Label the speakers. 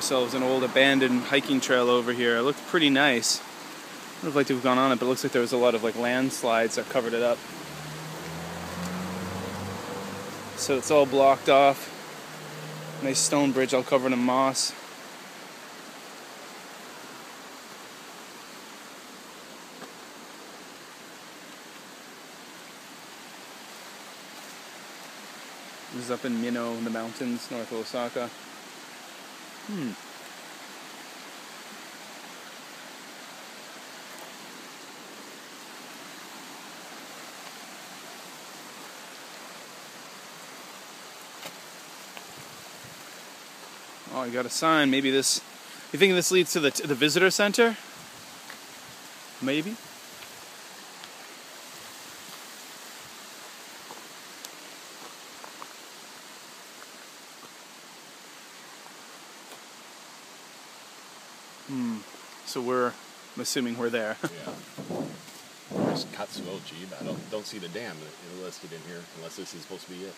Speaker 1: ourselves an old abandoned hiking trail over here. It looked pretty nice. I don't know if we've gone on it, but it looks like there was a lot of like landslides that covered it up. So it's all blocked off. Nice stone bridge all covered in moss. This is up in Minoh in the mountains north of Osaka. Oh, you got a sign. Maybe this... You think this leads to the visitor center? Maybe? So I'm assuming we're there.
Speaker 2: Yeah. There's Katsuochi, but I don't see the dam listed in here, unless this is supposed to be it.